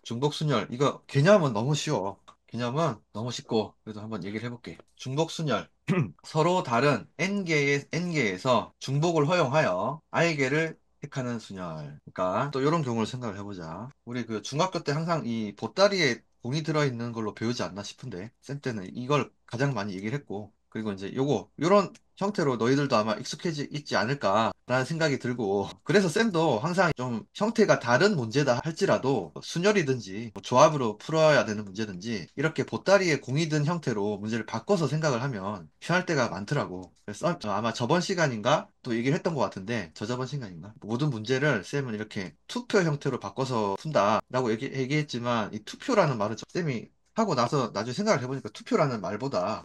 중복순열. 이거 개념은 너무 쉬워. 개념은 너무 쉽고, 그래도 한번 얘기를 해볼게. 중복순열. 서로 다른 n개에서 중복을 허용하여 i개를 택하는 순열. 그러니까 또 이런 경우를 생각을 해보자. 우리 그 중학교 때 항상 이 보따리에 공이 들어있는 걸로 배우지 않나 싶은데, 쌤 때는 이걸 가장 많이 얘기를 했고, 그리고 이제 요런 형태로 너희들도 아마 익숙해지 있지 않을까라는 생각이 들고, 그래서 쌤도 항상 좀 형태가 다른 문제다 할지라도 순열이든지 뭐 조합으로 풀어야 되는 문제든지 이렇게 보따리에 공이 든 형태로 문제를 바꿔서 생각을 하면 편할 때가 많더라고. 그래서 아마 저번 시간인가 또 얘기를 했던 것 같은데, 저저번 시간인가 모든 문제를 쌤은 이렇게 투표 형태로 바꿔서 푼다라고 얘기했지만, 이 투표라는 말은 쌤이 하고 나서 나중에 생각을 해보니까 투표라는 말보다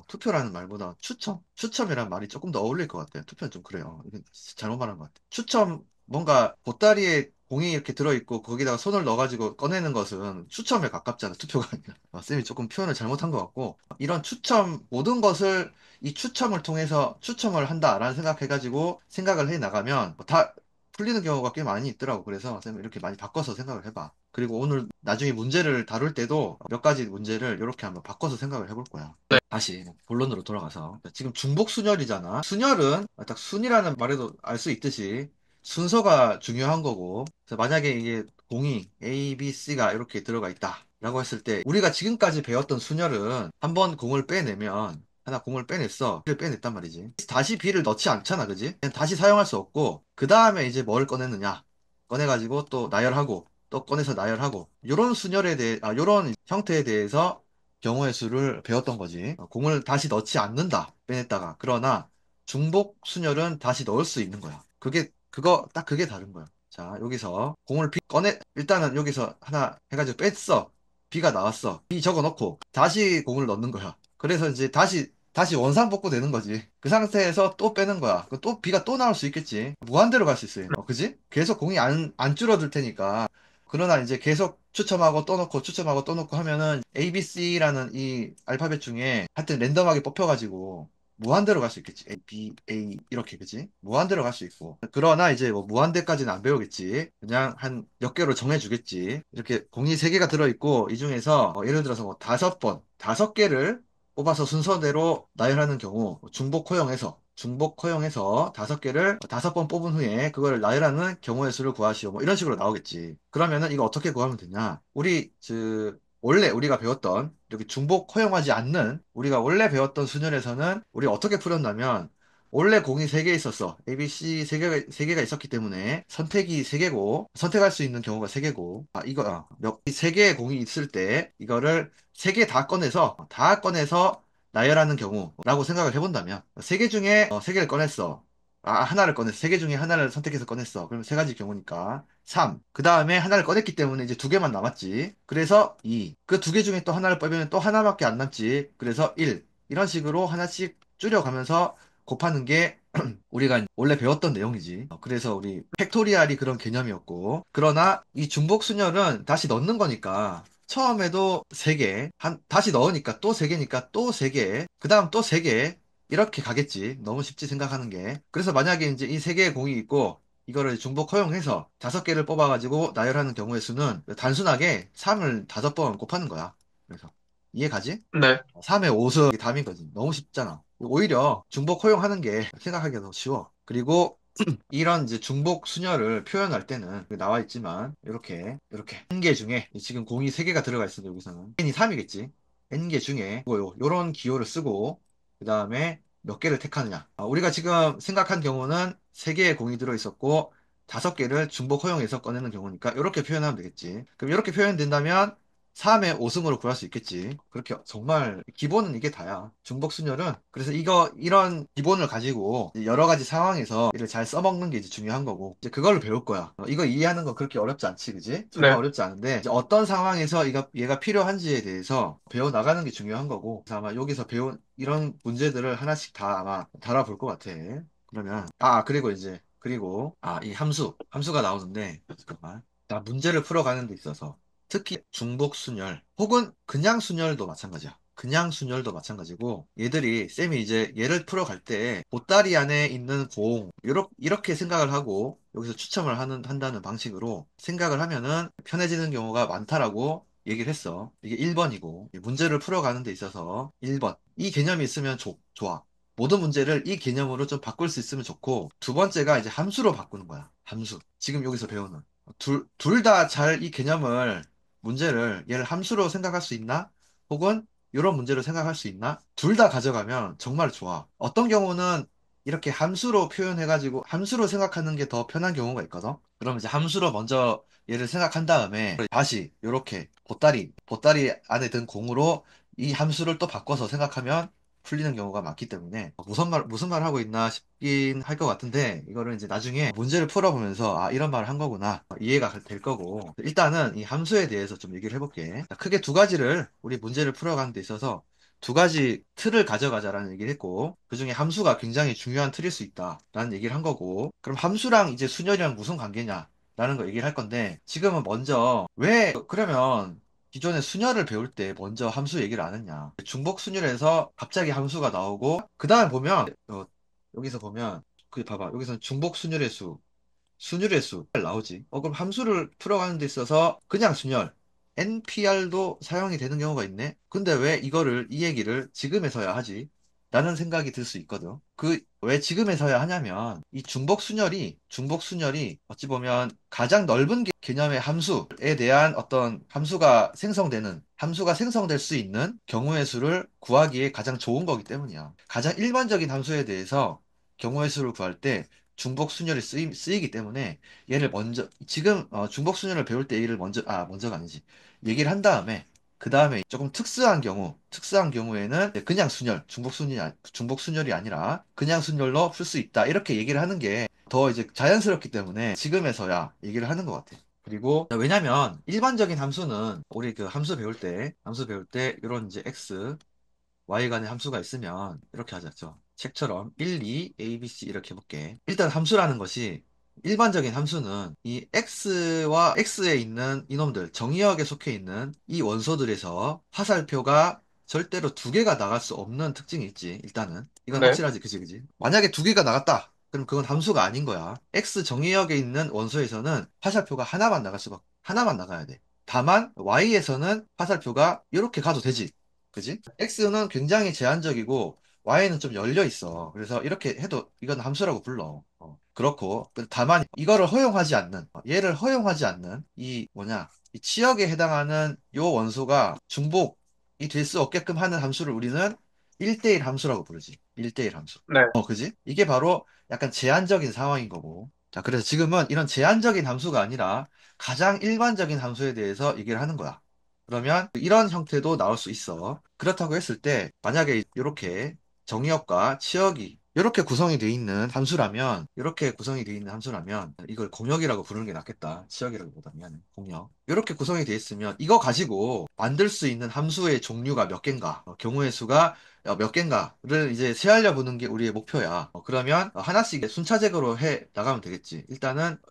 추첨이라는 말이 조금 더 어울릴 것 같아요. 투표는 좀 그래요. 이건 잘못 말한 것 같아요. 추첨, 뭔가 보따리에 공이 이렇게 들어있고 거기다가 손을 넣어가지고 꺼내는 것은 추첨에 가깝잖아. 투표가 아니라. 쌤이 조금 표현을 잘못한 것 같고, 이런 추첨, 모든 것을 이 추첨을 통해서 추첨을 한다라는 생각해가지고 생각을 해 나가면 다 풀리는 경우가 꽤 많이 있더라고. 그래서 쌤 이렇게 많이 바꿔서 생각을 해봐. 그리고 오늘 나중에 문제를 다룰 때도 몇 가지 문제를 이렇게 한번 바꿔서 생각을 해볼 거야. 다시 본론으로 돌아가서 지금 중복 순열이잖아. 순열은 딱 순이라는 말에도 알 수 있듯이 순서가 중요한 거고, 그래서 만약에 이게 공이 A, B, C가 이렇게 들어가 있다 라고 했을 때, 우리가 지금까지 배웠던 순열은 한번 공을 빼내면, 하나 공을 빼냈어. B를 빼냈단 말이지. 다시 B를 넣지 않잖아, 그지? 그냥 다시 사용할 수 없고, 그 다음에 이제 뭘 꺼내느냐. 꺼내가지고 또 나열하고, 또 꺼내서 나열하고, 요런 순열에 대해, 요런 형태에 대해서 경우의 수를 배웠던 거지. 공을 다시 넣지 않는다. 빼냈다가. 그러나 중복 순열은 다시 넣을 수 있는 거야. 딱 그게 다른 거야. 자, 여기서 공을 일단은 여기서 하나 해가지고 뺐어. B가 나왔어. B 적어 놓고 다시 공을 넣는 거야. 그래서 이제 다시 원상복구 되는 거지. 그 상태에서 또 빼는 거야. 또 B가 또 나올 수 있겠지. 무한대로 갈 수 있어요. 그지? 계속 공이 안 줄어들 테니까. 그러나 이제 계속 추첨하고 또 넣고 추첨하고 또 넣고 하면은 A, B, C라는 이 알파벳 중에 하여튼 랜덤하게 뽑혀가지고 무한대로 갈 수 있겠지. A, B, A 이렇게, 그지? 무한대로 갈 수 있고. 그러나 이제 뭐 무한대까지는 안 배우겠지. 그냥 한 몇 개로 정해주겠지. 이렇게 공이 세 개가 들어있고 이 중에서 예를 들어서 뭐 다섯 개를 뽑아서 순서대로 나열하는 경우, 중복 허용해서 다섯 개를 다섯 번 뽑은 후에 그걸 나열하는 경우의 수를 구하시오. 뭐 이런 식으로 나오겠지. 그러면은 이거 어떻게 구하면 되냐? 원래 우리가 배웠던, 이렇게 중복 허용하지 않는 우리가 원래 배웠던 수열에서는 우리 어떻게 풀었냐면, 원래 공이 세 개 있었어. A, B, C 세 개가 있었기 때문에 선택이 세 개고, 선택할 수 있는 경우가 세 개고, 세 개의 공이 있을 때 이거를 세 개 다 꺼내서 나열하는 경우라고 생각을 해본다면, 세 개 중에 세 개를 꺼냈어. 하나를 꺼냈어. 세 개 중에 하나를 선택해서 꺼냈어. 그럼 세 가지 경우니까 3. 그 다음에 하나를 꺼냈기 때문에 이제 두 개만 남았지. 그래서 2. 그 두 개 중에 또 하나를 빼면 또 하나밖에 안 남지. 그래서 1. 이런 식으로 하나씩 줄여가면서 곱하는 게 우리가 원래 배웠던 내용이지. 그래서 우리 팩토리얼이 그런 개념이었고, 그러나 이 중복순열은 다시 넣는 거니까 처음에도 3개, 다시 넣으니까 또 3개니까 또 3개, 그 다음 또 3개, 이렇게 가겠지. 너무 쉽지 생각하는 게. 그래서 만약에 이제 이 3개의 공이 있고, 이거를 중복 허용해서 5개를 뽑아가지고 나열하는 경우의 수는 단순하게 3을 5번 곱하는 거야. 그래서 이해가지? 네. 3의 5승이 답인 거지. 너무 쉽잖아. 오히려 중복 허용하는 게 생각하기가 더 쉬워. 그리고 이런 이제 중복 순열을 표현할 때는 나와 있지만, 이렇게 n개 중에 지금 공이 3개가 들어가 있어도 여기서는 n이 3이겠지. n개 중에 요런 기호를 쓰고 그 다음에 몇 개를 택하느냐. 우리가 지금 생각한 경우는 3개의 공이 들어 있었고 5개를 중복 허용해서 꺼내는 경우니까 이렇게 표현하면 되겠지. 그럼 이렇게 표현된다면 3의 5승으로 구할 수 있겠지. 그렇게 정말 기본은 이게 다야. 중복순열은. 그래서 이런 기본을 가지고 여러 가지 상황에서 이를 잘 써먹는 게 이제 중요한 거고, 이제 그걸로 배울 거야. 이거 이해하는 거 그렇게 어렵지 않지, 그지? 정말 네. 어렵지 않은데, 이제 어떤 상황에서 얘가 필요한지에 대해서 배워 나가는 게 중요한 거고, 그래서 아마 여기서 배운 이런 문제들을 하나씩 다 아마 달아볼 것 같아. 그러면, 이 함수가 나오는데, 잠깐만. 나 문제를 풀어가는 데 있어서 특히 중복 순열 혹은 그냥 순열도 마찬가지야. 그냥 순열도 마찬가지고, 얘들이 쌤이 이제 얘를 풀어갈 때 보따리 안에 있는 공 이렇게 생각을 하고 여기서 추첨을 한다는 방식으로 생각을 하면은 편해지는 경우가 많다라고 얘기를 했어. 이게 1번이고, 문제를 풀어가는 데 있어서 1번. 이 개념이 있으면 좋아. 모든 문제를 이 개념으로 좀 바꿀 수 있으면 좋고, 두 번째가 이제 함수로 바꾸는 거야. 함수. 지금 여기서 배우는. 둘 다 잘 이 개념을, 문제를 얘를 함수로 생각할 수 있나? 혹은 이런 문제로 생각할 수 있나? 둘 다 가져가면 정말 좋아. 어떤 경우는 이렇게 함수로 표현해가지고 함수로 생각하는 게 더 편한 경우가 있거든. 그럼 이제 함수로 먼저 얘를 생각한 다음에 다시 이렇게 보따리 안에 든 공으로 이 함수를 또 바꿔서 생각하면 풀리는 경우가 많기 때문에 무슨 말 하고 있나 싶긴 할 것 같은데 이거를 이제 나중에 문제를 풀어보면서 아, 이런 말을 한 거구나 이해가 될 거고 일단은 이 함수에 대해서 좀 얘기를 해볼게. 크게 두 가지를 우리 문제를 풀어가는 데 있어서 두 가지 틀을 가져가자라는 얘기를 했고, 그중에 함수가 굉장히 중요한 틀일 수 있다라는 얘기를 한 거고, 그럼 함수랑 이제 순열이랑 무슨 관계냐라는 거 얘기를 할 건데, 지금은 먼저, 왜, 그러면 기존에 순열을 배울 때 먼저 함수 얘기를 안 했냐. 중복 순열에서 갑자기 함수가 나오고, 그 다음에 보면, 여기서 보면, 봐봐. 여기서는 중복 순열의 수, 순열의 수 나오지. 그럼 함수를 풀어가는 데 있어서 그냥 순열, NPR도 사용이 되는 경우가 있네. 근데 왜 이 얘기를 지금에서야 하지? 라는 생각이 들 수 있거든. 왜 지금에서야 하냐면, 이 중복 순열이 어찌 보면 가장 넓은 개념의 함수에 대한 어떤 함수가 생성될 수 있는 경우의 수를 구하기에 가장 좋은 거기 때문이야. 가장 일반적인 함수에 대해서 경우의 수를 구할 때 중복순열이 쓰이기 때문에 얘를 먼저 지금 중복순열을 배울 때 얘를 먼저가 아니지 얘기를 한 다음에 그 다음에 조금 특수한 경우에는 그냥 중복순열이 아니라 그냥 순열로 풀 수 있다 이렇게 얘기를 하는 게 더 이제 자연스럽기 때문에 지금에서야 얘기를 하는 것 같아. 그리고 왜냐면 일반적인 함수는 우리 그 함수 배울 때 이런 이제 x y 간의 함수가 있으면 이렇게 하자죠. 책처럼 1, 2, a, b, c 이렇게 해볼게. 일단 함수라는 것이 일반적인 함수는 이 x와 x에 있는 이놈들 정의역에 속해 있는 이 원소들에서 화살표가 절대로 두 개가 나갈 수 없는 특징이 있지. 일단은 이건 네. 확실하지. 그지? 만약에 두 개가 나갔다. 그럼 그건 함수가 아닌 거야. x 정의역에 있는 원소에서는 화살표가 하나만 나가야 돼. 다만 y에서는 화살표가 이렇게 가도 되지. 그지? X는 굉장히 제한적이고 Y는 좀 열려 있어. 그래서 이렇게 해도 이건 함수라고 불러. 그렇고 다만 얘를 허용하지 않는 이 뭐냐 이 치역에 해당하는 요 원소가 중복이 될 수 없게끔 하는 함수를 우리는 1대1 함수라고 부르지. 1대1 함수. 네. 그지? 이게 바로 약간 제한적인 상황인 거고. 자, 그래서 지금은 이런 제한적인 함수가 아니라 가장 일반적인 함수에 대해서 얘기를 하는 거야. 그러면 이런 형태도 나올 수 있어. 그렇다고 했을 때 만약에 이렇게 정의역과 치역이 이렇게 구성이 되어 있는 함수라면 이걸 공역이라고 부르는 게 낫겠다. 치역이라기보다는 공역. 이렇게 구성이 되어 있으면 이거 가지고 만들 수 있는 함수의 종류가 몇 개인가, 경우의 수가 몇 개인가를 이제 세알려 보는 게 우리의 목표야. 그러면 하나씩 순차적으로 해 나가면 되겠지.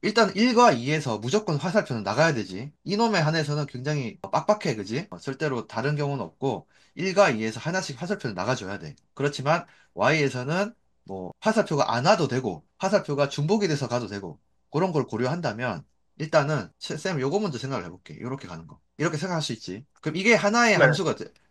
일단 1과 2에서 무조건 화살표는 나가야 되지. 이놈에 한해서는 굉장히 빡빡해, 그지? 절대로 다른 경우는 없고 1과 2에서 하나씩 화살표는 나가줘야 돼. 그렇지만 Y에서는 뭐 화살표가 안 와도 되고 화살표가 중복이 돼서 가도 되고 그런 걸 고려한다면 일단은 쌤 요거 먼저 생각을 해볼게. 이렇게 가는 거. 이렇게 생각할 수 있지. 그럼 이게 네.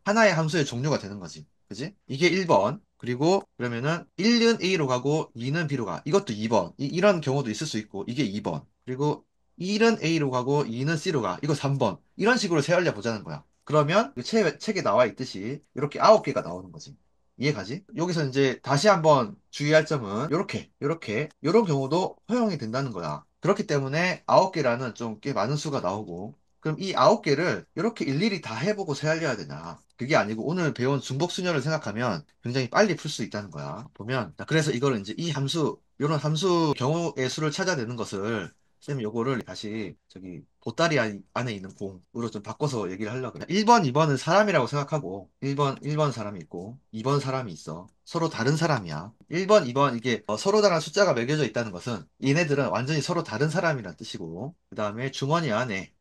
하나의 함수의 종류가 되는 거지. 그지? 이게 1번. 그리고 그러면은 1은 A로 가고 2는 B로 가. 이것도 2번. 이런 경우도 있을 수 있고 이게 2번. 그리고 1은 A로 가고 2는 C로 가. 이거 3번. 이런 식으로 세알려 보자는 거야. 그러면 책에 나와 있듯이 이렇게 9개가 나오는 거지. 이해가지? 여기서 이제 다시 한번 주의할 점은 요런 경우도 허용이 된다는 거야. 그렇기 때문에 9개라는 좀 꽤 많은 수가 나오고 그럼 이 9개를 이렇게 일일이 다 해보고 세알려야 되냐? 그게 아니고 오늘 배운 중복순열을 생각하면 굉장히 빨리 풀 수 있다는 거야. 보면 자, 그래서 이거를 이제 이런 함수 경우의 수를 찾아내는 것을 쌤 요거를 다시 저기 보따리 안에 있는 공으로 좀 바꿔서 얘기를 하려고 그래. 1번, 2번은 사람이라고 생각하고 1번 사람이 있고 2번 사람이 있어. 서로 다른 사람이야. 1번, 2번 이게 서로 다른 숫자가 매겨져 있다는 것은 얘네들은 완전히 서로 다른 사람이란 뜻이고 그 다음에 주머니 안에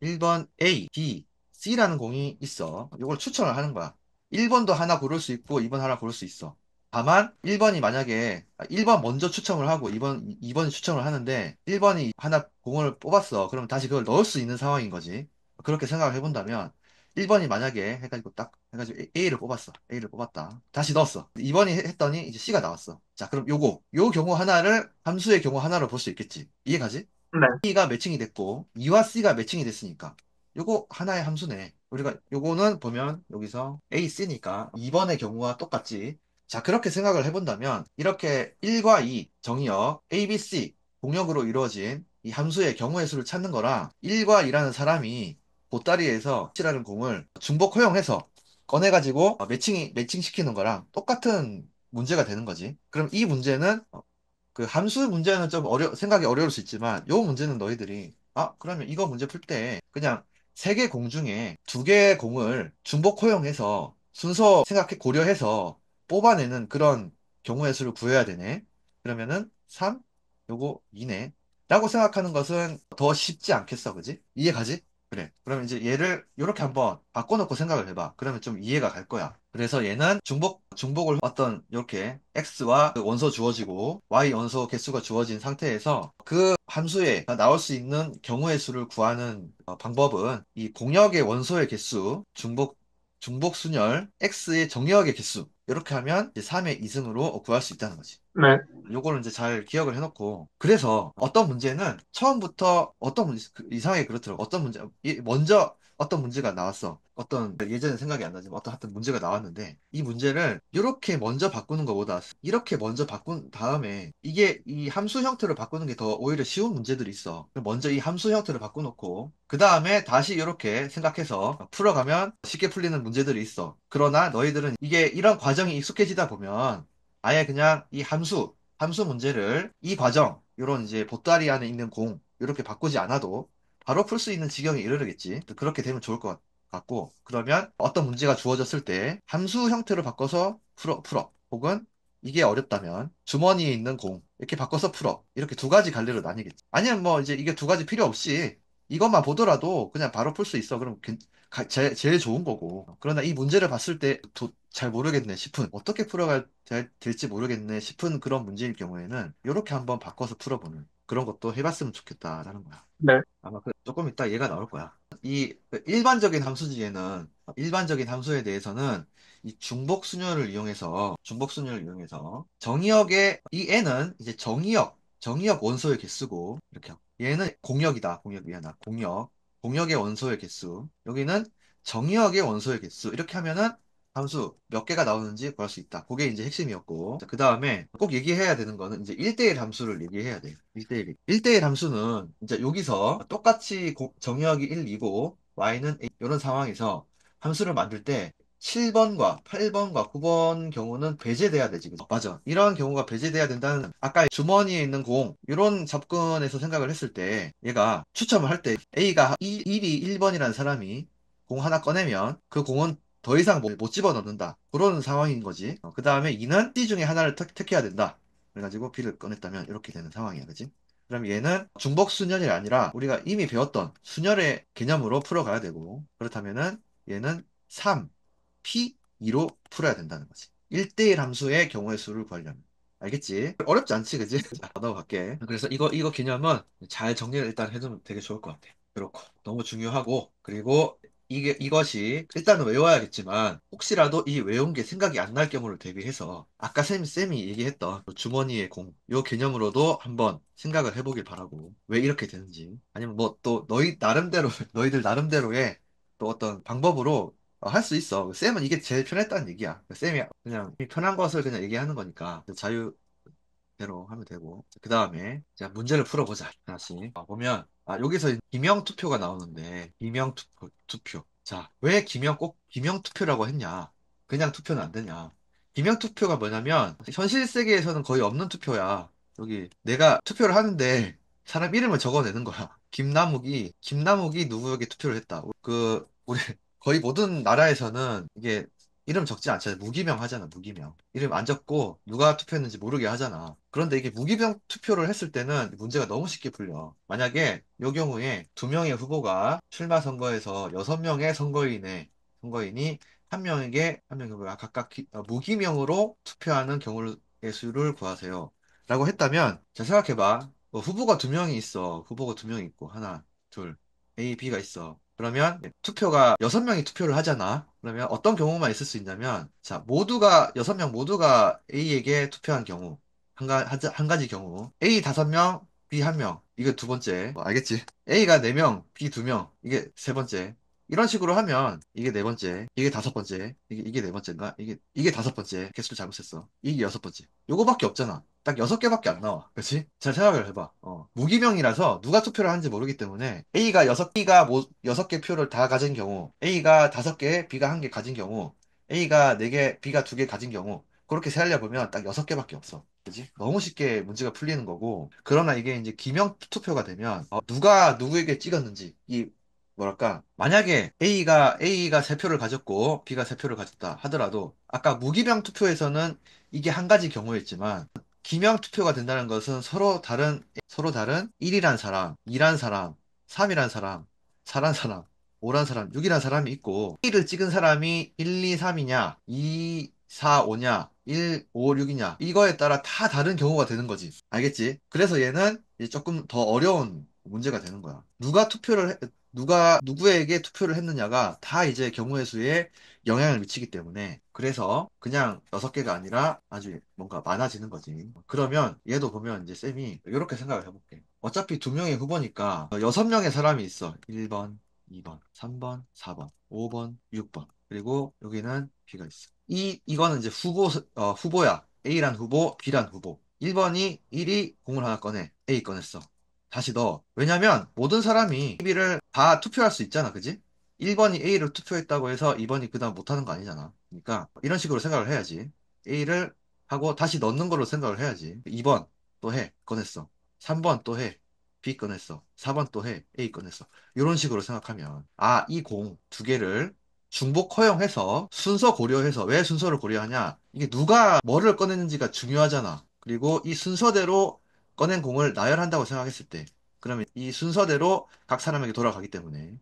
1번 A, B, C라는 공이 있어. 이걸 추천을 하는 거야. 1번도 하나 고를 수 있고 2번 하나 고를 수 있어. 다만 1번이 만약에 1번 먼저 추첨을 하고 2번이 추첨을 하는데 1번이 하나 공을 뽑았어. 그럼 다시 그걸 넣을 수 있는 상황인 거지. 그렇게 생각을 해본다면 1번이 만약에 해가지고 딱 해가지고 A를 뽑았어. A를 뽑았다. 다시 넣었어. 2번이 했더니 이제 C가 나왔어. 자, 그럼 요 경우 하나를 함수의 경우 하나로 볼 수 있겠지. 이해가지? 네, B가 매칭이 됐고 2와 C가 매칭이 됐으니까 요거 하나의 함수네. 우리가 요거는 보면 여기서 A, C니까 2번의 경우와 똑같지. 자, 그렇게 생각을 해본다면 이렇게 1과 2 정의역 A, B, C 공역으로 이루어진 이 함수의 경우의 수를 찾는 거랑 1과 2라는 사람이 보따리에서 C라는 공을 중복 허용해서 꺼내가지고 매칭시키는 거랑 똑같은 문제가 되는 거지. 그럼 이 문제는 그 함수 문제는 좀 생각이 어려울 수 있지만, 요 문제는 너희들이, 아, 그러면 이거 문제 풀 때, 그냥 세 개 공 중에 두 개의 공을 중복 허용해서 순서 고려해서 뽑아내는 그런 경우의 수를 구해야 되네. 그러면은 3, 요거 2네. 라고 생각하는 것은 더 쉽지 않겠어, 그지? 이해 가지? 그래. 그러면 이제 얘를 이렇게 한번 바꿔놓고 생각을 해봐. 그러면 좀 이해가 갈 거야. 그래서 얘는 중복을 어떤 이렇게 x와 그 원소 주어지고 y 원소 개수가 주어진 상태에서 그 함수에 나올 수 있는 경우의 수를 구하는 방법은 이 공역의 원소의 개수, 중복 순열, x의 정역의 개수 이렇게 하면 이제 3의 이승으로 구할 수 있다는 거지. 네, 요거를 이제 잘 기억을 해놓고 그래서 어떤 문제는 처음부터 어떤 문제 이상하게 그렇더라고. 어떤 문제 먼저 어떤 문제가 나왔어. 어떤 예전에 생각이 안 나지만 어떤 하여튼 문제가 나왔는데 이 문제를 이렇게 먼저 바꾸는 것보다 이렇게 먼저 바꾼 다음에 이게 이 함수 형태를 바꾸는 게 더 오히려 쉬운 문제들이 있어. 먼저 이 함수 형태를 바꿔놓고 그 다음에 다시 이렇게 생각해서 풀어가면 쉽게 풀리는 문제들이 있어. 그러나 너희들은 이게 이런 과정이 익숙해지다 보면 아예 그냥 이 함수 문제를 이 과정, 요런 이제 보따리 안에 있는 공, 이렇게 바꾸지 않아도 바로 풀 수 있는 지경에 이르르겠지. 그렇게 되면 좋을 것 같고, 그러면 어떤 문제가 주어졌을 때 함수 형태로 바꿔서 풀어. 혹은 이게 어렵다면 주머니에 있는 공, 이렇게 바꿔서 풀어. 이렇게 두 가지 갈래로 나뉘겠지. 아니면 뭐 이제 이게 두 가지 필요 없이 이것만 보더라도 그냥 바로 풀 수 있어. 그럼 제일 좋은 거고. 그러나 이 문제를 봤을 때 잘 모르겠네 싶은, 어떻게 될지 모르겠네 싶은 그런 문제일 경우에는 이렇게 한번 바꿔서 풀어보는 그런 것도 해봤으면 좋겠다라는 거야. 네, 아마 조금 이따 얘가 나올 거야. 이 일반적인 함수지에는, 일반적인 함수에 대해서는 이 중복순열을 이용해서 정의역의 이 n은 이제 정의역 원소의 개수고 이렇게 하고, 얘는 공역이야 나 공역의 원소의 개수, 여기는 정의역의 원소의 개수, 이렇게 하면은 함수 몇 개가 나오는지 구할 수 있다. 그게 이제 핵심이었고. 그 다음에 꼭 얘기해야 되는 거는 이제 1대1 함수를 얘기해야 돼요. 1대1 함수는 이제 여기서 똑같이 정의역이 1, 2고 y는 A, 이런 상황에서 함수를 만들 때 7번과 8번과 9번 경우는 배제돼야 되지. 그죠? 맞아. 이런 경우가 배제돼야 된다는, 아까 주머니에 있는 공, 이런 접근에서 생각을 했을 때 얘가 추첨을 할 때 A가 1이 1번이라는 사람이 공 하나 꺼내면 그 공은 더 이상 못 집어넣는다. 그런 상황인 거지. 그 다음에 2는 C 중에 하나를 택해야 된다. 그래가지고 B를 꺼냈다면 이렇게 되는 상황이야. 그지? 그럼 얘는 중복 순열이 아니라 우리가 이미 배웠던 순열의 개념으로 풀어가야 되고, 그렇다면은 얘는 3, P2로 풀어야 된다는 거지. 1대1 함수의 경우의 수를 구하려면. 알겠지? 어렵지 않지, 그지? 자, 넘어갈게. 그래서 이거 개념은 잘 정리를 일단 해두면 되게 좋을 것 같아. 그렇고. 너무 중요하고, 그리고 이것이 일단은 외워야겠지만, 혹시라도 이 외운 게 생각이 안 날 경우를 대비해서, 아까 쌤이 얘기했던 주머니의 공, 요 개념으로도 한번 생각을 해보길 바라고, 왜 이렇게 되는지. 아니면 뭐 또 너희들 나름대로의 또 어떤 방법으로 할 수 있어. 쌤은 이게 제일 편했다는 얘기야. 쌤이 그냥 편한 것을 그냥 얘기하는 거니까 자유대로 하면 되고. 그 다음에 자 문제를 풀어보자. 다시 보면 여기서 기명 투표가 나오는데 기명 투표. 자, 왜 꼭 기명 투표라고 했냐? 그냥 투표는 안 되냐? 기명 투표가 뭐냐면 현실 세계에서는 거의 없는 투표야. 여기 내가 투표를 하는데 사람 이름을 적어내는 거야. 김남욱이 누구에게 투표를 했다. 우리 거의 모든 나라에서는 이게 이름 적지 않잖아요. 무기명 하잖아, 무기명. 이름 안 적고 누가 투표했는지 모르게 하잖아. 그런데 이게 무기명 투표를 했을 때는 문제가 너무 쉽게 풀려. 만약에 이 경우에 두 명의 후보가 출마 선거에서 여섯 명의 선거인이 한 명에게 각각 무기명으로 투표하는 경우의 수를 구하세요. 라고 했다면, 자, 생각해봐. 후보가 두 명이 있어. 후보가 두 명이 있고, 하나, 둘, A, B가 있어. 그러면 투표가 6명이 투표를 하잖아. 그러면 어떤 경우만 있을 수 있냐면, 자, 모두가, 6명 모두가 A에게 투표한 경우, 한 가지 경우, A 5명, B 1명, 이게 두 번째. 알겠지? A가 4명, B 2명, 이게 세 번째. 이런 식으로 하면, 이게 네 번째, 이게 다섯 번째, 이게 네 번째인가? 이게 다섯 번째. 개수를 잘못했어. 이게 여섯 번째. 요거밖에 없잖아. 딱 6개밖에 안 나와. 그렇지? 잘 생각을 해봐. 무기명이라서 누가 투표를 하는지 모르기 때문에 B가 6개 표를 다 가진 경우, A가 5개, B가 1개 가진 경우, A가 4개, B가 2개 가진 경우, 그렇게 세하려보면 딱 6개밖에 없어. 그지? 너무 쉽게 문제가 풀리는 거고, 그러나 이게 이제 기명 투표가 되면, 누가 누구에게 찍었는지, 뭐랄까, 만약에 A가 3표를 가졌고, B가 3표를 가졌다 하더라도, 아까 무기명 투표에서는 이게 한 가지 경우였지만, 기명 투표가 된다는 것은 서로 다른 1이란 사람, 2란 사람, 3이란 사람, 4란 사람, 5란 사람, 6이란 사람이 있고, A를 찍은 사람이 1, 2, 3이냐, 2, 4, 5냐, 1, 5, 6이냐, 이거에 따라 다 다른 경우가 되는 거지. 알겠지? 그래서 얘는 이제 조금 더 어려운 문제가 되는 거야. 누가 누구에게 투표를 했느냐가 다 이제 경우의 수에 영향을 미치기 때문에 그래서 그냥 6개가 아니라 아주 뭔가 많아지는 거지. 그러면 얘도 보면 이제 쌤이 이렇게 생각을 해볼게. 어차피 2명의 후보니까 6명의 사람이 있어. 1번, 2번, 3번, 4번, 5번, 6번. 그리고 여기는 B가 있어. 이거는 이제 후보야. A란 후보, B란 후보. 1번이 1이 공을 하나 꺼내. A 꺼냈어. 다시 넣어. 왜냐면 모든 사람이 B를 다 투표할 수 있잖아. 그지? 1번이 A를 투표했다고 해서 2번이 그다음 못하는 거 아니잖아. 그러니까 이런 식으로 생각을 해야지. A를 하고 다시 넣는 걸로 생각을 해야지. 2번 또 해. 꺼냈어. 3번 또 해. B 꺼냈어. 4번 또 해. A 꺼냈어. 이런 식으로 생각하면 이 공 두 개를 중복 허용해서 순서 고려해서 왜 순서를 고려하냐? 이게 누가 뭐를 꺼냈는지가 중요하잖아. 그리고 이 순서대로 꺼낸 공을 나열한다고 생각했을 때 그러면 이 순서대로 각 사람에게 돌아가기 때문에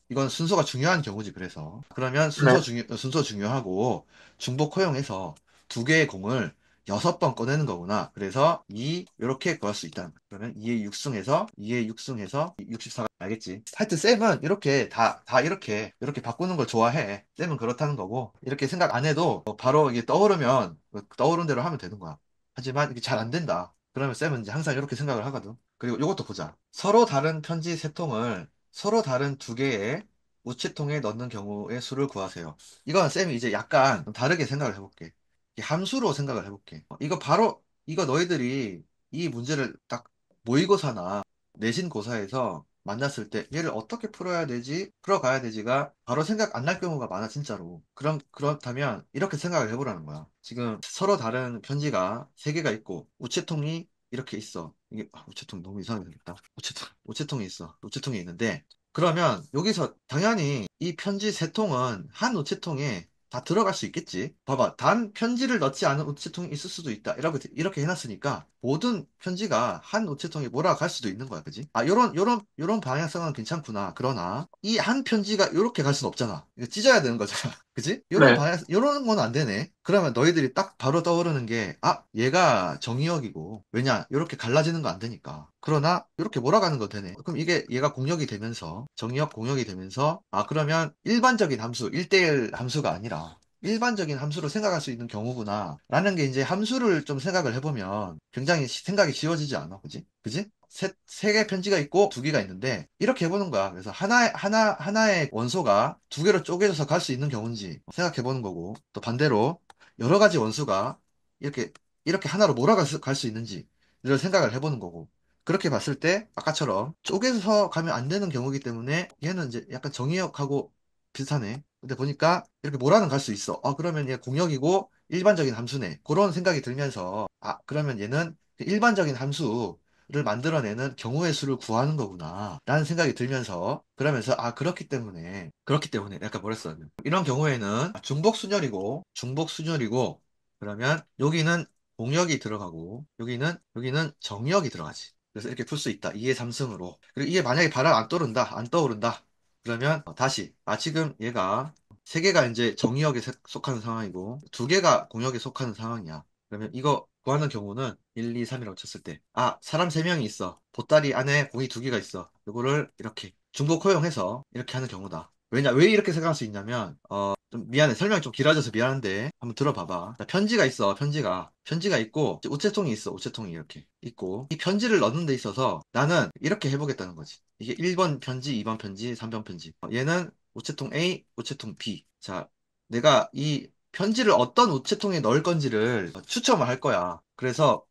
이건 순서가 중요한 경우지, 그래서. 그러면 네. 순서 중요하고 중복 허용해서 두 개의 공을 6번 꺼내는 거구나. 그래서 이렇게 구할 수 있다. 그러면 2의 육승해서 64가 알겠지? 하여튼 쌤은 이렇게 다 이렇게 바꾸는 걸 좋아해. 쌤은 그렇다는 거고, 이렇게 생각 안 해도 바로 이게 떠오르면 떠오른 대로 하면 되는 거야. 하지만 이게 잘 안 된다. 그러면 쌤은 이제 항상 이렇게 생각을 하거든. 그리고 이것도 보자. 서로 다른 편지 세 통을 서로 다른 두 개의 우체통에 넣는 경우의 수를 구하세요. 이건 쌤이 이제 약간 좀 다르게 생각을 해볼게. 이 함수로 생각을 해볼게. 이거 너희들이 이 문제를 딱 모의고사나 내신고사에서 만났을 때 얘를 어떻게 풀어가야 되지가 바로 생각 안 날 경우가 많아, 진짜로. 그렇다면 이렇게 생각을 해보라는 거야. 지금 서로 다른 편지가 세 개가 있고 우체통이 이렇게 있어. 우체통 너무 이상하게 생겼다. 우체통이 있어. 우체통이 있는데 그러면 여기서 당연히 이 편지 세 통은 한 우체통에 다 들어갈 수 있겠지. 봐봐. 단 편지를 넣지 않은 우체통이 있을 수도 있다. 이렇게 해놨으니까 모든 편지가 한 우체통에 몰아갈 수도 있는 거야. 그지? 요런 방향성은 괜찮구나. 그러나 이 한 편지가 요렇게 갈 수는 없잖아. 이거 찢어야 되는 거잖아. 그지? 네. 요런 건 안 되네. 그러면 너희들이 딱 바로 떠오르는 게, 얘가 정의역이고. 왜냐? 요렇게 갈라지는 거 안 되니까. 그러나, 요렇게 몰아가는 거 되네. 그럼 얘가 공역이 되면서, 정의역 공역이 되면서, 그러면 일반적인 함수, 1대1 함수가 아니라, 일반적인 함수로 생각할 수 있는 경우구나. 라는 게 이제 함수를 좀 생각을 해보면 굉장히 생각이 쉬워지지 않아? 그지? 그지? 세 개 편지가 있고 두 개가 있는데 이렇게 해보는 거야. 그래서 하나의 원소가 두 개로 쪼개져서 갈 수 있는 경우인지 생각해보는 거고 또 반대로 여러 가지 원소가 이렇게 하나로 몰아갈 수 있는지를 생각을 해보는 거고 그렇게 봤을 때 아까처럼 쪼개서 가면 안 되는 경우이기 때문에 얘는 이제 약간 정의역하고 비슷하네. 근데 보니까 이렇게 몰아는 갈 수 있어. 그러면 얘 공역이고 일반적인 함수네. 그런 생각이 들면서 그러면 얘는 그 일반적인 함수를 만들어내는 경우의 수를 구하는 거구나. 라는 생각이 들면서 그러면서 그렇기 때문에 약간 뭐랬어. 이런 경우에는 중복순열이고 그러면 여기는 공역이 들어가고 여기는 정역이 들어가지. 그래서 이렇게 풀 수 있다. 2의 3승으로. 그리고 이게 만약에 바로 안 떠오른다. 그러면 다시 지금 얘가 세 개가 이제 정의역에 속하는 상황이고 두 개가 공역에 속하는 상황이야. 그러면 이거 구하는 경우는 1, 2, 3이라고 쳤을 때 사람 세 명이 있어. 보따리 안에 공이 두 개가 있어. 이거를 이렇게 중복 허용해서 이렇게 하는 경우다. 왜 이렇게 생각할 수 있냐면, 좀 미안해. 설명이 좀 길어져서 미안한데, 한번 들어봐봐. 자, 편지가 있어, 편지가. 편지가 있고, 이제 우체통이 있어, 우체통이 이렇게 있고, 이 편지를 넣는 데 있어서 나는 이렇게 해보겠다는 거지. 이게 1번 편지, 2번 편지, 3번 편지. 얘는 우체통 A, 우체통 B. 자, 내가 이 편지를 어떤 우체통에 넣을 건지를 추첨을 할 거야. 그래서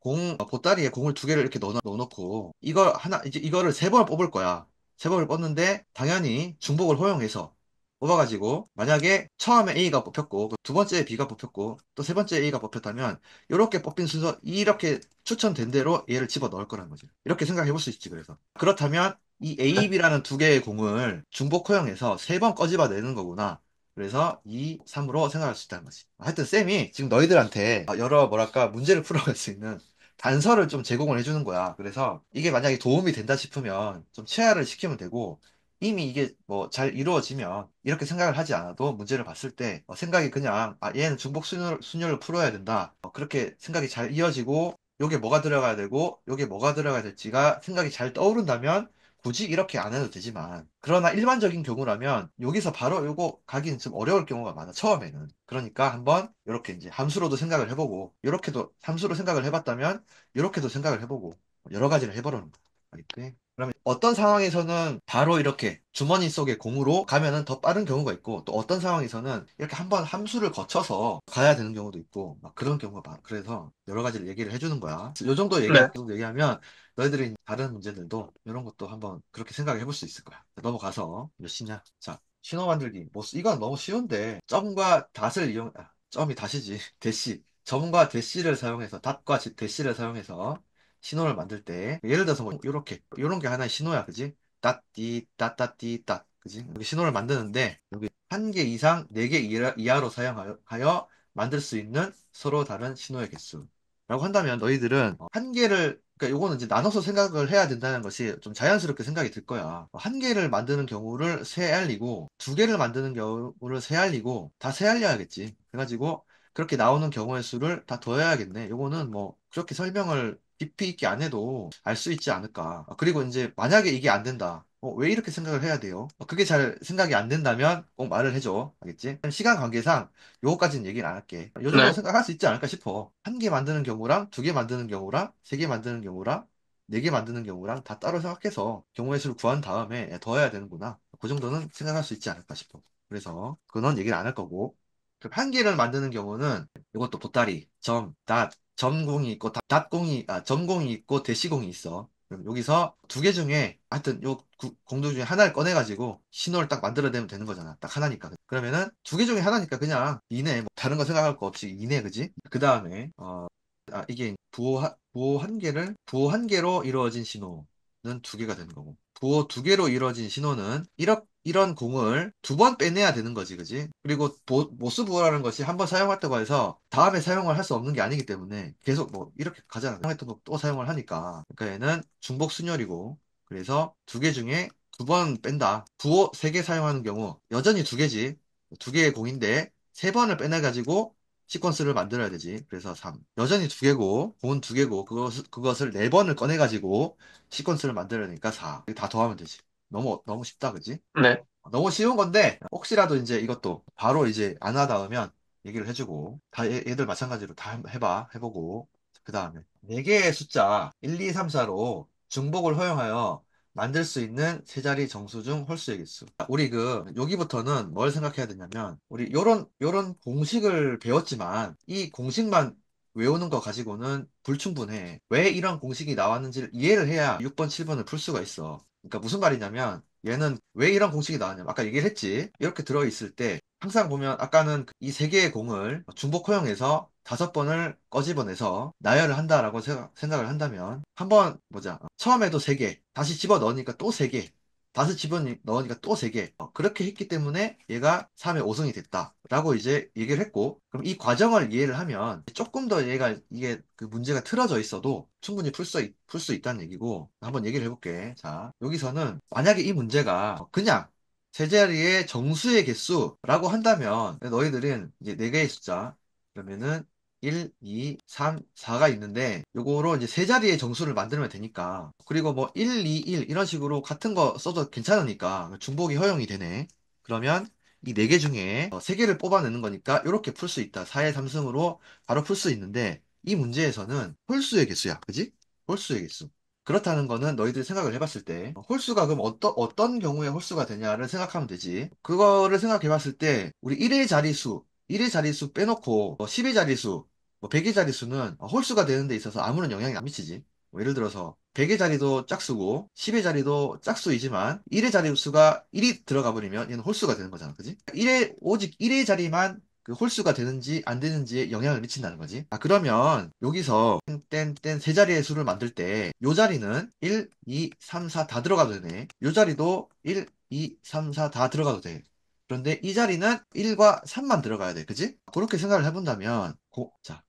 보따리에 공을 두 개를 이렇게 넣어놓고, 이제 이거를 세 번을 뽑을 거야. 세 번을 뽑는데, 당연히 중복을 허용해서 뽑아가지고, 만약에 처음에 A가 뽑혔고, 두 번째에 B가 뽑혔고, 또 세 번째 A가 뽑혔다면, 이렇게 뽑힌 순서, 이렇게 추천된 대로 얘를 집어 넣을 거라는 거지. 이렇게 생각해 볼 수 있지, 그래서. 그렇다면, 이 A, B라는 두 개의 공을 중복 허용해서 세 번 꺼집어 내는 거구나. 그래서 2, 3으로 생각할 수 있다는 거지. 하여튼 쌤이 지금 너희들한테 여러 뭐랄까 문제를 풀어갈 수 있는 단서를 좀 제공을 해주는 거야. 그래서 이게 만약에 도움이 된다 싶으면 좀 체화를 시키면 되고 이미 이게 뭐 잘 이루어지면 이렇게 생각을 하지 않아도 문제를 봤을 때 생각이 그냥 얘는 중복 순열을 풀어야 된다. 그렇게 생각이 잘 이어지고 요게 뭐가 들어가야 되고 요게 뭐가 들어가야 될지가 생각이 잘 떠오른다면 굳이 이렇게 안 해도 되지만 그러나 일반적인 경우라면 여기서 바로 요거 가기는 좀 어려울 경우가 많아 처음에는. 그러니까 한번 이렇게 이제 함수로도 생각을 해보고 이렇게도 함수로 생각을 해봤다면 이렇게도 생각을 해보고 여러 가지를 해보려는 거야. 알겠지? 그러면 어떤 상황에서는 바로 이렇게 주머니 속에 공으로 가면은 더 빠른 경우가 있고 또 어떤 상황에서는 이렇게 한번 함수를 거쳐서 가야 되는 경우도 있고 막 그런 경우가 많아. 그래서 여러 가지를 얘기를 해주는 거야. 요 정도 네. 얘기하면 너희들이 다른 문제들도 이런 것도 한번 그렇게 생각해 볼 수 있을 거야. 자, 넘어가서 몇 시냐? 자, 신호 만들기. 이건 너무 쉬운데 점과 닷을 점이 닷이지. 대시. 점과 대시를 사용해서 닷과 대시를 사용해서 신호를 만들 때 예를 들어서 뭐 요렇게 요런 게 하나의 신호야. 그지? 닷띠 닷닷띠 닷. 그지? 여기 신호를 만드는데 여기 한 개 이상 네 개 이하로 사용하여 만들 수 있는 서로 다른 신호의 개수. 라고 한다면 너희들은 한 개를 그러니까 요거는 이제 나눠서 생각을 해야 된다는 것이 좀 자연스럽게 생각이 들 거야. 한 개를 만드는 경우를 세 알리고 두 개를 만드는 경우를 세 알리고 다 세 알려야겠지. 그래가지고 그렇게 나오는 경우의 수를 다 더해야겠네. 요거는 뭐 그렇게 설명을 깊이 있게 안 해도 알 수 있지 않을까. 그리고 이제 만약에 이게 안 된다. 왜 이렇게 생각을 해야 돼요? 그게 잘 생각이 안 된다면 꼭 말을 해줘. 알겠지? 시간 관계상 요거까지는 얘기를 안 할게. 요 정도 네. 생각할 수 있지 않을까 싶어. 한 개 만드는 경우랑 두 개 만드는 경우랑 세 개 만드는 경우랑 네 개 만드는 경우랑 다 따로 생각해서 경우의 수를 구한 다음에 더해야 되는구나. 그 정도는 생각할 수 있지 않을까 싶어. 그래서 그건 얘기를 안 할 거고. 그럼 한 개를 만드는 경우는 이것도 보따리, 점공이 있고 점공이 있고 대시공이 있어. 그럼 여기서 두 개 중에 하여튼 요 공두 중에 하나를 꺼내가지고 신호를 딱 만들어내면 되는 거잖아. 딱 하나니까. 그러면은 두 개 중에 하나니까 그냥 이네 뭐 다른 거 생각할 거 없이 이네 그지? 그 다음에 이게 부호 한 개로 이루어진 신호는 두 개가 되는 거고 부호 두 개로 이루어진 신호는 이런 공을 두 번 빼내야 되는 거지, 그지? 그리고 모스 부호라는 것이 한 번 사용했다고 해서 다음에 사용을 할 수 없는 게 아니기 때문에 계속 뭐 이렇게 가잖아. 사용했던 거 또 사용을 하니까. 그러니까 얘는 중복 순열이고 그래서 두 개 중에 두 번 뺀다. 부호 세 개 사용하는 경우 여전히 두 개지. 두 개의 공인데 세 번을 빼내가지고 시퀀스를 만들어야 되지. 그래서 3. 여전히 두 개고, 공은 두 개고, 그것을 네 번을 꺼내가지고 시퀀스를 만들어야 되니까 4. 다 더하면 되지. 너무 쉽다, 그지? 네. 너무 쉬운 건데, 혹시라도 이제 이것도 바로 이제 안 하다으면 얘기를 해주고, 다 얘들 마찬가지로 다 해보고, 그 다음에 4개의 숫자 1, 2, 3, 4로 중복을 허용하여 만들 수 있는 세 자리 정수 중 홀수의 개수. 우리 여기부터는 뭘 생각해야 되냐면, 우리 요런 공식을 배웠지만, 이 공식만 외우는 거 가지고는 불충분해. 왜 이런 공식이 나왔는지를 이해를 해야 6번, 7번을 풀 수가 있어. 그러니까 무슨 말이냐면, 얘는 왜 이런 공식이 나왔냐면, 아까 얘기를 했지. 이렇게 들어있을 때, 항상 보면, 아까는 이 세 개의 공을 중복 허용해서 5번을 꺼집어내서 나열을 한다라고 생각을 한다면, 한번 보자. 처음에도 3개, 다시 집어 넣으니까 또 3개, 다시 집어 넣으니까 또 3개. 그렇게 했기 때문에 얘가 3의 5승이 됐다. 라고 이제 얘기를 했고, 그럼 이 과정을 이해를 하면 조금 더 이게 그 문제가 틀어져 있어도 충분히 풀 수 있다는 얘기고, 한번 얘기를 해볼게. 자, 여기서는 만약에 이 문제가 그냥 세 자리의 정수의 개수라고 한다면, 너희들은 이제 4개의 숫자, 그러면은 1, 2, 3, 4가 있는데 요거로 이제 세 자리의 정수를 만들면 되니까 그리고 뭐 1, 2, 1 이런 식으로 같은 거 써도 괜찮으니까 중복이 허용이 되네. 그러면 이 네 개 중에 세 개를 뽑아내는 거니까 이렇게 풀 수 있다. 4의 3승으로 바로 풀 수 있는데 이 문제에서는 홀수의 개수야. 그지? 홀수의 개수. 그렇다는 거는 너희들이 생각을 해봤을 때 홀수가 그럼 어떤 경우에 홀수가 되냐를 생각하면 되지. 그거를 생각해 봤을 때 우리 1의 자릿수 빼놓고 10의 자릿수, 100의 자릿수는 홀수가 되는 데 있어서 아무런 영향이 안 미치지. 뭐 예를 들어서 100의 자리도 짝수고 10의 자리도 짝수이지만 1의 자릿수가 1이 들어가 버리면 얘는 홀수가 되는 거잖아. 그지? 오직 1의 자리만 그 홀수가 되는지 안 되는지에 영향을 미친다는 거지. 그러면 여기서 땡땡 세 자리의 수를 만들 때 요 자리는 1, 2, 3, 4 다 들어가도 되네. 요 자리도 1, 2, 3, 4 다 들어가도 돼. 그런데 이 자리는 1과 3만 들어가야 돼. 그지? 그렇게 생각을 해본다면 자,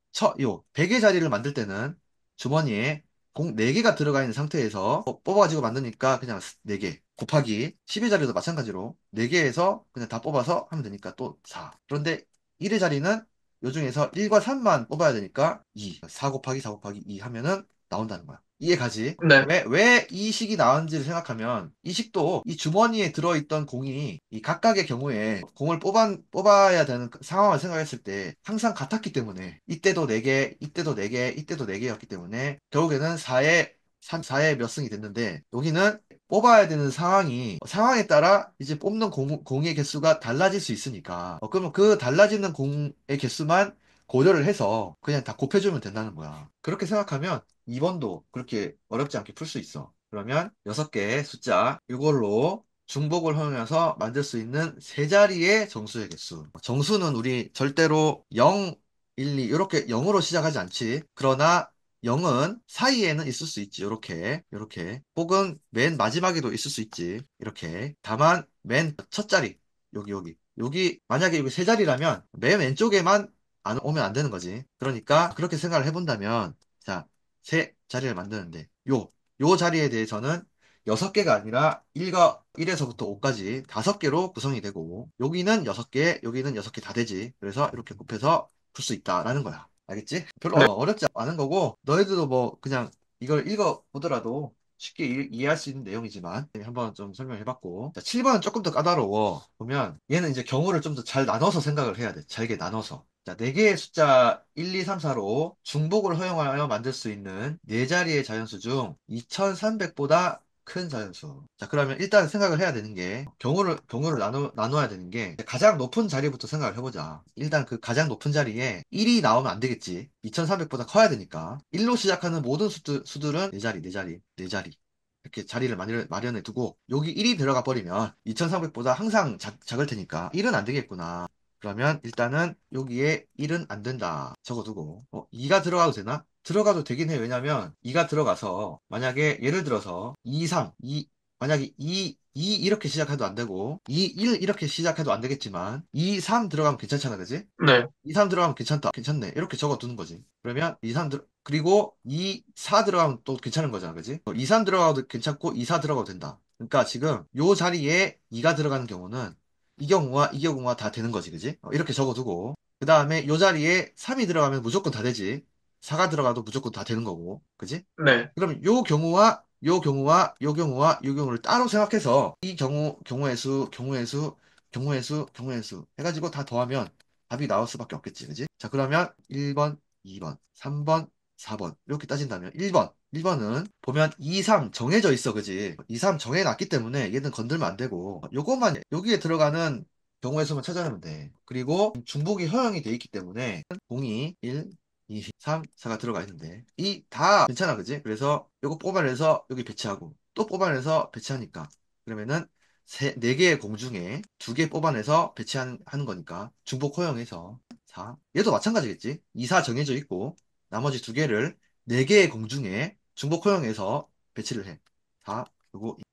100의 자리를 만들 때는 주머니에 공 4개가 들어가 있는 상태에서 뽑아가지고 만드니까 그냥 4개 곱하기 10의 자리도 마찬가지로 4개에서 그냥 다 뽑아서 하면 되니까 또 4. 그런데 1의 자리는 요 중에서 1과 3만 뽑아야 되니까 2. 4 곱하기 4 곱하기 2 하면은 나온다는 거야. 이해가지? 네. 왜 이 식이 나왔는지를 생각하면 이 식도 이 주머니에 들어있던 공이 이 각각의 경우에 공을 뽑아야 되는 그 상황을 생각했을 때 항상 같았기 때문에 이때도 4개, 이때도 4개, 이때도 4개였기 때문에 결국에는 4의 몇 승이 됐는데 여기는 뽑아야 되는 상황에 따라 이제 뽑는 공의 개수가 달라질 수 있으니까 그러면 그 달라지는 공의 개수만 고려를 해서 그냥 다 곱해주면 된다는 거야. 그렇게 생각하면 2번도 그렇게 어렵지 않게 풀 수 있어. 그러면 6개의 숫자 이걸로 중복을 허용해서 만들 수 있는 세 자리의 정수의 개수. 정수는 우리 절대로 0, 1, 2 이렇게 0으로 시작하지 않지. 그러나 0은 사이에는 있을 수 있지. 이렇게. 혹은 맨 마지막에도 있을 수 있지. 이렇게. 다만 맨 첫 자리 여기 만약에 여기 세 자리라면 맨 왼쪽에만 안 오면 안 되는 거지. 그러니까 그렇게 생각을 해본다면 자, 세 자리를 만드는데 요 자리에 대해서는 6개가 아니라 1에서부터 5까지 5개로 구성이 되고 여기는 6개, 여기는 6개 다 되지. 그래서 이렇게 곱해서 풀 수 있다라는 거야. 알겠지? 별로 네. 어렵지 않은 거고 너희들도 뭐 그냥 이걸 읽어보더라도 쉽게 이해할 수 있는 내용이지만 한번 좀 설명해봤고 자, 7번은 조금 더 까다로워. 보면 얘는 이제 경우를 좀 더 잘 나눠서 생각을 해야 돼. 잘게 나눠서. 자, 4개의 숫자 1, 2, 3, 4로 중복을 허용하여 만들 수 있는 4자리의 자연수 중 2300보다 큰 자연수. 자, 그러면 일단 생각을 해야 되는 게, 경우를 나눠야 되는 게, 가장 높은 자리부터 생각을 해보자. 일단 그 가장 높은 자리에 1이 나오면 안 되겠지. 2300보다 커야 되니까. 1로 시작하는 모든 수들은 4자리. 이렇게 자리를 마련해 두고, 여기 1이 들어가 버리면 2300보다 항상 작을 테니까 1은 안 되겠구나. 그러면 일단은 여기에 1은 안 된다. 적어두고 2가 들어가도 되나? 들어가도 되긴 해. 왜냐면 2가 들어가서 만약에 예를 들어서 2, 3, 만약에 2 이렇게 시작해도 안 되고 2, 1 이렇게 시작해도 안 되겠지만 2, 3 들어가면 괜찮잖아. 그지? 네. 2, 3 들어가면 괜찮다. 괜찮네. 이렇게 적어두는 거지. 그러면 그리고 2, 4 들어가면 또 괜찮은 거잖아. 그지? 2, 3 들어가도 괜찮고 2, 4 들어가도 된다. 그러니까 지금 요 자리에 2가 들어가는 경우는 이 경우와 다 되는 거지. 그지? 이렇게 적어두고 그 다음에 요 자리에 3이 들어가면 무조건 다 되지. 4가 들어가도 무조건 다 되는 거고. 그지? 네. 그럼 요 경우를 따로 생각해서 이 경우의 수 해가지고 다 더하면 답이 나올 수밖에 없겠지. 그지? 자, 그러면 1번, 2번, 3번, 4번. 이렇게 따진다면 1번은 보면 2, 3 정해져 있어. 그지? 2, 3 정해놨기 때문에 얘는 건들면 안 되고 요것만 여기에 들어가는 경우의 수만 찾아내면 돼. 그리고 중복이 허용이 돼 있기 때문에 0이 1, 2, 3, 4가 들어가 있는데 이 다 괜찮아. 그지? 그래서 요거 뽑아내서 여기 배치하고 또 뽑아내서 배치하니까 그러면은 네 개의 공 중에 2개 뽑아내서 하는 거니까 중복 허용해서 4. 얘도 마찬가지겠지. 2, 4 정해져 있고 나머지 2개를 4개의 공 중에 중복 허용해서 배치를 해. 4.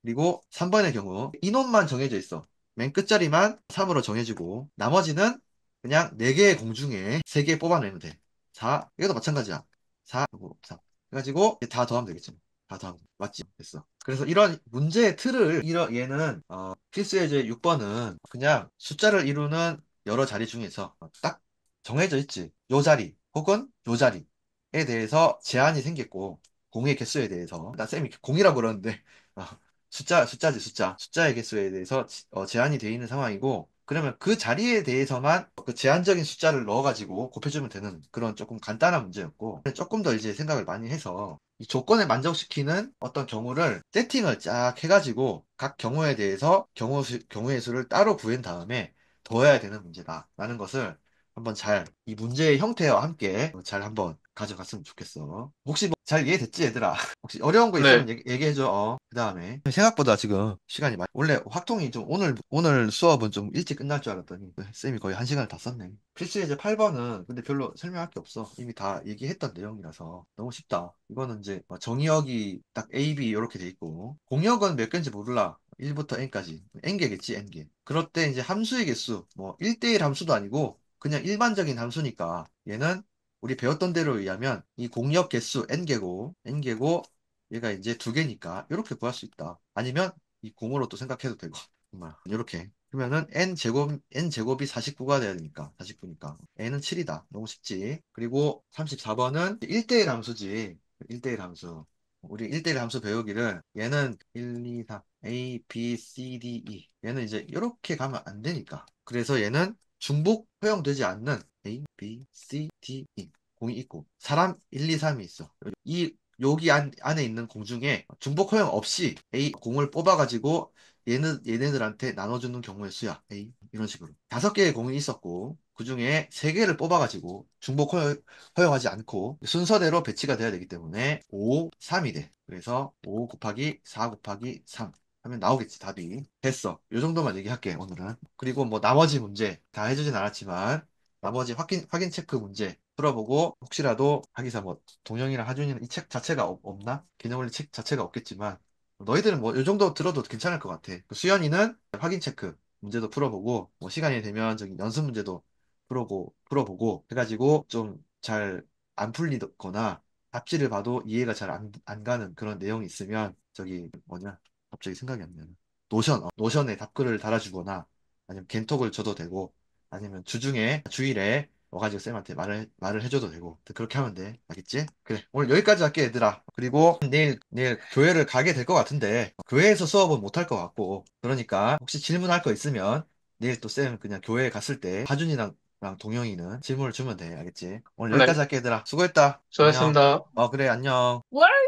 그리고 3번의 경우 인원만 정해져 있어. 맨 끝자리만 3으로 정해지고 나머지는 그냥 4개의 공 중에 3개 뽑아내면 돼. 4. 이것도 마찬가지야. 4, 그리고 3. 해가지고 다 더하면 되겠지. 다 더하면 돼. 맞지? 됐어. 그래서 이런 문제의 틀을 얘는 필수 예제 6번은 그냥 숫자를 이루는 여러 자리 중에서 딱 정해져 있지. 요 자리. 혹은 요 자리에 대해서 제한이 생겼고, 공의 개수에 대해서, 나 쌤이 공이라고 그러는데, 어, 숫자지, 숫자의 개수에 대해서 제한이 되어 있는 상황이고, 그러면 그 자리에 대해서만 그 제한적인 숫자를 넣어가지고 곱해주면 되는 그런 조금 간단한 문제였고, 조금 더 이제 생각을 많이 해서, 이 조건에 만족시키는 어떤 경우를 세팅을 쫙 해가지고, 각 경우에 대해서 경우의 수를 따로 구한 다음에 더해야 되는 문제다. 라는 것을 한번 잘, 이 문제의 형태와 함께 잘 한번 가져갔으면 좋겠어. 혹시 뭐 잘 이해됐지, 얘들아? 혹시 어려운 거 있으면 네. 얘기해줘. 그 다음에. 생각보다 지금 시간이 많이, 원래 확통이 좀 오늘 수업은 좀 일찍 끝날 줄 알았더니, 쌤이 거의 한 시간을 다 썼네. 필수 예제 8번은 근데 별로 설명할 게 없어. 이미 다 얘기했던 내용이라서 너무 쉽다. 이거는 이제 정의역이 딱 A, B 이렇게 돼 있고, 공역은 몇 개인지 몰라. 1부터 n까지. n개겠지, n개. 그럴 때 이제 함수의 개수, 뭐 1대1 함수도 아니고, 그냥 일반적인 함수니까 얘는 우리 배웠던 대로 의하면 이 공역 개수 n개고 얘가 이제 두 개니까 이렇게 구할 수 있다. 아니면 이 공으로 또 생각해도 되고 정말 이렇게 그러면은 n제곱이 49가 돼야 되니까 49니까 n은 7이다. 너무 쉽지. 그리고 34번은 1대1 함수지. 1대1 함수. 우리 1대1 함수 배우기를 얘는 1, 2, 3 A, B, C, D, E 얘는 이제 이렇게 가면 안 되니까 그래서 얘는 중복 허용되지 않는 A, B, C, D, E 공이 있고 사람 1, 2, 3이 있어. 이 여기 안에 있는 공 중에 중복 허용 없이 A 공을 뽑아가지고 얘네들한테 나눠주는 경우의 수야. A 이런 식으로 5개의 공이 있었고 그 중에 3개를 뽑아가지고 중복 허용하지 않고 순서대로 배치가 돼야 되기 때문에 5, 3이 돼. 그래서 5 곱하기 4 곱하기 3 하면 나오겠지, 답이. 됐어. 요 정도만 얘기할게, 오늘은. 그리고 뭐 나머지 문제 다 해주진 않았지만 나머지 확인 체크 문제 풀어보고 혹시라도 하기사 뭐 동영이랑 하준이는 이 책 자체가 없나? 개념원리 책 자체가 없겠지만 너희들은 뭐 요 정도 들어도 괜찮을 것 같아. 그 수연이는 확인 체크 문제도 풀어보고 뭐 시간이 되면 저기 연습 문제도 풀어보고 해가지고 좀 잘 안 풀리거나 답지를 봐도 이해가 잘 안 가는 그런 내용이 있으면 저기 뭐냐 갑자기 생각이 안 나네. 노션에 답글을 달아주거나 아니면 겐톡을 줘도 되고 아니면 주일에 와가지고 쌤한테 말을 해줘도 되고 그렇게 하면 돼. 알겠지? 그래, 오늘 여기까지 할게, 얘들아. 그리고 내일 교회를 가게 될 것 같은데 교회에서 수업은 못 할 것 같고 그러니까 혹시 질문할 거 있으면 내일 또 쌤 그냥 교회 갔을 때 하준이랑 동영이는 질문을 주면 돼. 알겠지? 오늘 여기까지 네. 할게, 얘들아. 수고했다. 안녕. 수고하셨습니다. 그래, 안녕.